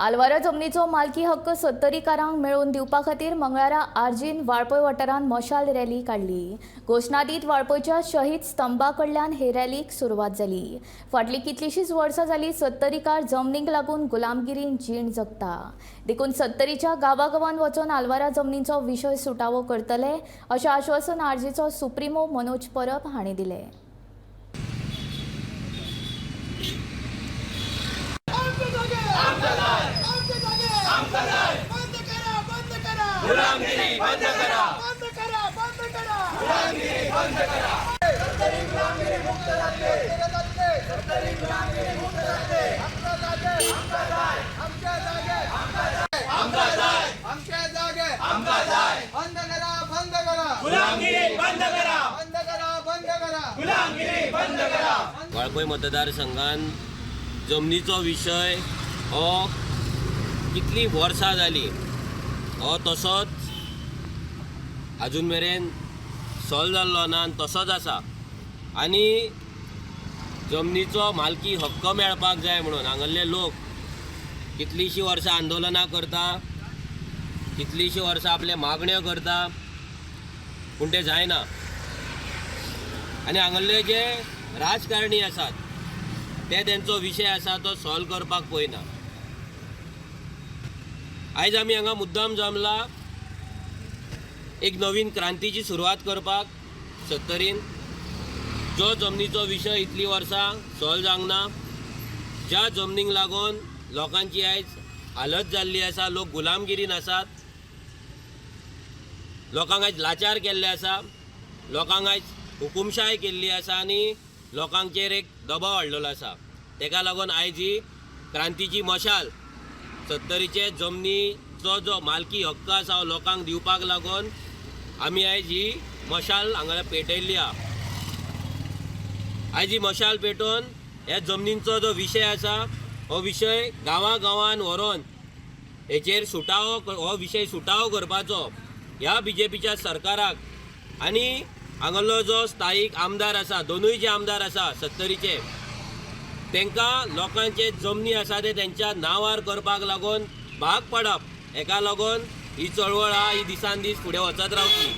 आलवारा जमनीचो मालकी हक्क सत्तरीकारांक मेळोवन दिवपा खातीर मंगळारा आर्जीन वाळपय वाठारांत मशाल रॅली काडली। घोषणा दीत वाळपयच्या शहीद स्तंभा कडल्यान हे रॅलीक सुरवात जाली। फाटलीं कितलींशींच वर्सां जालीं सत्तरीकार जमनीक लागून गुलामगिरीन जीण जगता। देखून सत्तरीच्या गांवागांवांत वचून आलवारा जमनीचो विशय सुटावो करतले अशें आश्वासन आर्जीचो सुप्रिमो मनोज परब हांणी दिलें। गुलामगिरी बंद करा, बंद करा, बंद करा, गुलामगिरी बंद करा। सत्तरी गुलामगिरी मुक्त झाले, सत्तरी गुलामगिरी मुक्त झाले। आमच्या जागे, आमच्या जागे, आमच्या जागे, आमच्या जागे, आमच्या जागे, आमच्या जागे। बंद करा, बंद करा, गुलामगिरी बंद करा, बंद करा, बंद करा, गुलामगिरी बंद करा। वाळपय मतदारसंघान जमनीचो विशय हो कितली वर्सां जाली हो तसोच अजून मेरेन सॉल्व जाल्लो ना आनी तसोच आसा। आनी जमनीचो मालकी हक्क मेळपाक जाय म्हणून हांगल्ले लोक कितलींशीं वर्सां आंदोलनां करता, कितलींशीं वर्सां आपले मागण्यो करता, पूण तें जायना। आनी हांगल्ले जे राजकारणी आसात ते तेंचो विशय आसा तो सॉल्व करपाक पळयना। आयज आमी हांगा मुद्दाम जमला एक नवीन क्रांतीची सुरवात करपाक सत्तरीन। जो जमनीचो विशय इतली वर्सां सॉल्व जावंक ना, ज्या जमनीक लागून लोकांची आयज हालत जाल्ली आसा, लोक गुलामगिरीन आसात, लोकांक आयज लाचार केल्ले आसा, लोकांक आयज हुकुमशाय केल्ली आसा आनी लोकांचेर एक दबाव हाडलेलो आसा। तेका लागून आयज ही क्रांतीची मशाल सत्तरीचे जमनीचो जो मालकी हक्क आसा हो लोकांक दिवपाक लागून आमी आयज ही मशाल हांगा पेटयल्ली आहा। आयज ही मशाल पेटोवन ह्या जमनींचो जो विशय आसा हो विशय गांवागांवांत व्हरोन हेचेर हो विशय सुटावो करपाचो ह्या बीजेपीच्या सरकाराक आनी हांगालो जो स्थायीक आमदार आसा, दोनूय जे आमदार आसा सत्तरीचे, तांकां लोकांचे जमनी आसा ते तेंच्या नांवार करपाक लागून भाग पडप, हेका लागून ही चळवळ आहा ही दिसान दीस फुडें वचत रावतली।